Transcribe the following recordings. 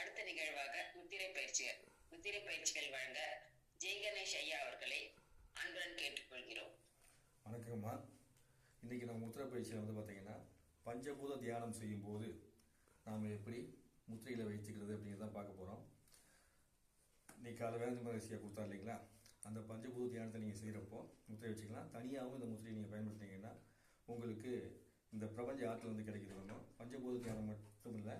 அடுத்த நிகழ்வாக முத்திரை பயிற்சிகள் வழங்க ஜெய் கணேஷ் ஐயா அவர்களை அன்புடன் கேட்டுக்கொள்கிறோம். வணக்கம்மா. இன்றைக்கி நம்ம முத்திரை பயிற்சியில் பார்த்தீங்கன்னா பஞ்சபூத தியானம் செய்யும் போது நாம் எப்படி முத்திரையில் வைத்துக்கிறது அப்படிங்கிறத பார்க்க போகிறோம். இன்னைக்கு காலை வேலை ரிசியாக கொடுத்தா இல்லைங்களா, அந்த பஞ்சபூத தியானத்தை நீங்கள் செய்கிறப்போ முத்திரை வச்சுக்கலாம். தனியாகவும் இந்த முத்திரையை நீங்கள் பயன்படுத்தினீங்கன்னா உங்களுக்கு இந்த பிரபஞ்ச ஆற்றல் கிடைக்கிறது. பஞ்சபூத தியானம் மட்டும் இல்லை,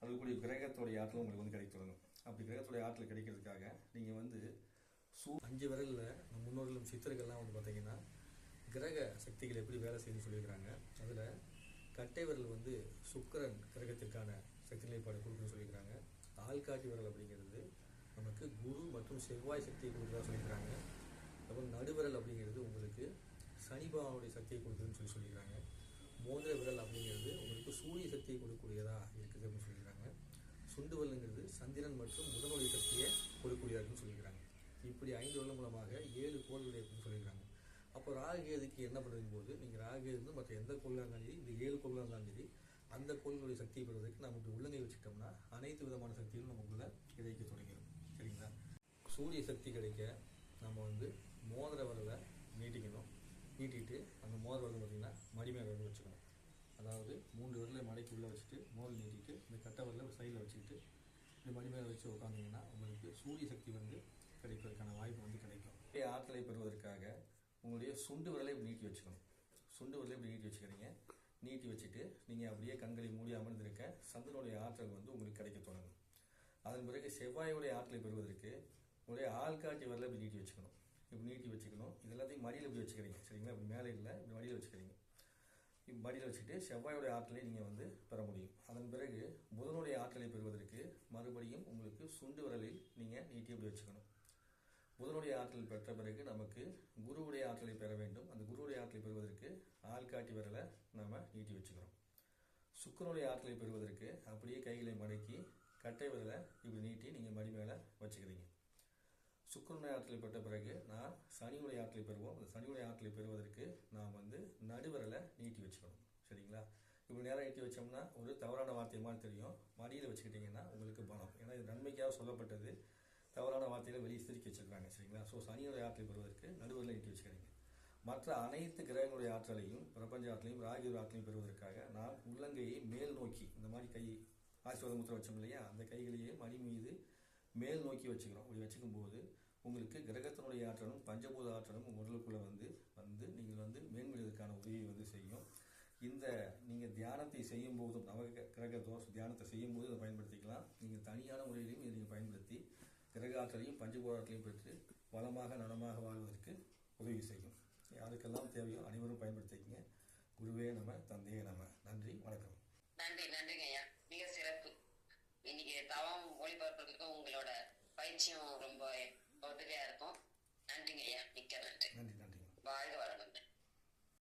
அதுக்குரிய கிரகத்தோடைய ஆற்றலும் உங்களுக்கு கிடைக்கிறது. அப்படி கிரகத்தோடைய ஆற்றல் கிடைக்கிறதுக்காக நீங்கள் 5 விரலில் முன்னோர்களும் சித்தர்கள்லாம் பார்த்தீங்கன்னா கிரக சக்திகள் எப்படி வேலை செய்யணும்னு சொல்லியிருக்கிறாங்க. அதில் கட்டை விரல் சுக்கிரன் கிரகத்திற்கான சக்தி நிலைப்பாடு கொடுக்குன்னு சொல்லியிருக்கிறாங்க. ஆள்காட்டி விரல் அப்படிங்கிறது நமக்கு குரு மற்றும் செவ்வாய் சக்தியை கொடுக்குறதா சொல்லியிருக்கிறாங்க. அப்புறம் நடுவிரல் அப்படிங்கிறது உங்களுக்கு சனி பகவானுடைய சக்தியை கொடுக்குதுன்னு சொல்லியிருக்கிறாங்க. மோதிர விரல் அப்படிங்கிறது உங்களுக்கு சூரிய சக்தியை கொடுக்கக்கூடியதாக இருக்குது அப்படின்னு சொல்லியிருக்காங்க. சுண்டு விரலுங்கிறது சந்திரன் மற்றும் புதனுடைய சக்தியை கொடுக்கக்கூடியதாக இருக்குன்னு சொல்லியிருக்கிறாங்க. இப்படி 5 விரல் மூலமாக 7 கோள்கள் இருக்குன்னு சொல்லியிருக்காங்க. அப்போ ராகுகேதுக்கு என்ன பண்ணுறதும் போது நீங்கள் ராகுகேது மற்ற எந்த கோள்களாக இருந்தாலும் சரி, இந்த 7 கோள்களாக இருந்தாலும் சரி, அந்த கோள்களுடைய சக்தியை பெறுவதற்கு நம்ம இப்படி உள்ளங்கை வச்சுட்டோம்னா அனைத்து விதமான சக்திகளும் நமக்குள்ள கிடைக்க தொடங்கிடும். சரிங்களா? சூரிய சக்தி கிடைக்க நம்ம மோதிர விரலை நீட்டிக்கணும். நீட்டிட்டு அந்த மோதிர விரல் பார்த்திங்கன்னா மடிமேல் விரல் வச்சுக்கணும். அதாவது 3 விரலை மடைக்கு உள்ளே வச்சுட்டு மோதிரம் நீட்டிட்டு இந்த கட்டை விரலை சைடில் வச்சுக்கிட்டு இந்த மடிமேல் வச்சு உட்காந்திங்கன்னா உங்களுக்கு சூரிய சக்தி கிடைப்பதற்கான வாய்ப்பு கிடைக்கும். ஆற்றலை பெறுவதற்காக உங்களுடைய சுண்டு விரலை நீட்டி வச்சுக்கணும். சுண்டு விரலை இப்படி நீட்டி வச்சுக்கிறீங்க. நீட்டி வச்சுட்டு நீங்கள் அப்படியே கண்களை மூடி அமர்ந்திருக்க சந்திரனுடைய ஆற்றல் உங்களுக்கு கிடைக்க தொடங்கும். அதன் பிறகு செவ்வாயுடைய ஆற்றலை பெறுவதற்கு உங்களுடைய ஆள்காட்டி விரலை இப்படி நீட்டி வச்சுக்கணும். இப்படி நீட்டி வச்சுக்கணும். இது எல்லாத்தையும் மடியில் இப்படி வச்சுக்கிறீங்க. சரிங்களா? இப்படி மேலே இல்லை, இப்படி மடியில் வச்சுக்கிறீங்க. இப்படி மடியில் வச்சுட்டு செவ்வாயுடைய ஆற்றலை நீங்கள் பெற முடியும். அதன் பிறகு புதனுடைய ஆற்றலை பெறுவதற்கு மறுபடியும் உங்களுக்கு சுண்டு விரலில் நீங்கள் நீட்டி இப்படி வச்சுக்கணும். புதனுடைய ஆற்றல் பெற்ற பிறகு நமக்கு குருவுடைய ஆற்றலை பெற வேண்டும். அந்த குருவுடைய ஆற்றலை பெறுவதற்கு ஆள்காட்டி விரலை நாம் நீட்டி வச்சுக்கிறோம். சுக்கிரனுடைய ஆற்றலை பெறுவதற்கு அப்படியே கைகளை மடக்கி கட்டை விரலை இப்படி நீட்டி நீங்கள் மடி மேலே வச்சுக்கிறீங்க. சுக்கிரனுடைய ஆற்றலை பெற்ற பிறகு நான் சனியுடைய ஆற்றலை பெறுவோம். அந்த சனியுடைய ஆற்றலை பெறுவதற்கு நாம் நடுவிரலை நீட்டி வச்சுக்கணும். சரிங்களா? இப்படி நேரம் நீட்டி வச்சோம்னா ஒரு தவறான வார்த்தை மாதிரி தெரியும். மடியில் வச்சுக்கிட்டிங்கன்னா உங்களுக்கு பலம். ஏன்னா இது நன்மைக்காக சொல்லப்பட்டது. தவறான வார்த்தைகளை வெளியே சிரிக்க வச்சுருக்காங்க. சரிங்களா? ஸோ சனியுடைய ஆற்றலை பெறுவதற்கு நடுவரில் நீட்டி வச்சுக்கிறீங்க. மற்ற அனைத்து கிரகங்களுடைய ஆற்றலையும் பிரபஞ்ச ஆற்றலையும் ராகியோட ஆற்றலையும் பெறுவதற்காக நான் உள்ளங்கையை மேல் நோக்கி இந்த மாதிரி கை ஆசீர்வாத முத்திரை வச்சோம் இல்லையா, அந்த கைகளையே மணி மீது மேல் நோக்கி வச்சுக்கிறோம். இப்படி வச்சுக்கும் போது உங்களுக்கு கிரகத்தினுடைய ஆற்றலும் பஞ்சபூத ஆற்றலும் உங்கள் உடலுக்குள்ளே நீங்கள் மேன்மையதற்கான உதவியை செய்யும். இந்த நீங்கள் தியானத்தை செய்யும் போதும் நவகிரக தோஷ தியானத்தை செய்யும் போது இதை பயன்படுத்திக்கலாம். நீங்கள் தனியான முறையிலையும் இதை நீங்கள் பயன்படுத்தி கிரக ஆற்றலையும் பஞ்சபூத ஆற்றலையும் பெற்று வளமாக நலமாக வாழ்வதற்கு உதவி செய்யும். யாருக்கெல்லாம் தேவையோ அனைவரும் பயன்படுத்திக்கங்க. குருவே நம, தந்தையே நம. நன்றி, வணக்கம். நன்றிங்க ஐயா. மிக சிறப்பு. இன்னைக்கு தவம் ஒளிபரப்புறதுக்கும் உங்களோட பயிற்சியும் ரொம்ப உதவியா இருக்கும். நன்றிங்க ஐயா. மிக்க நன்றி. நன்றி. வாழ்க வளமுடன்.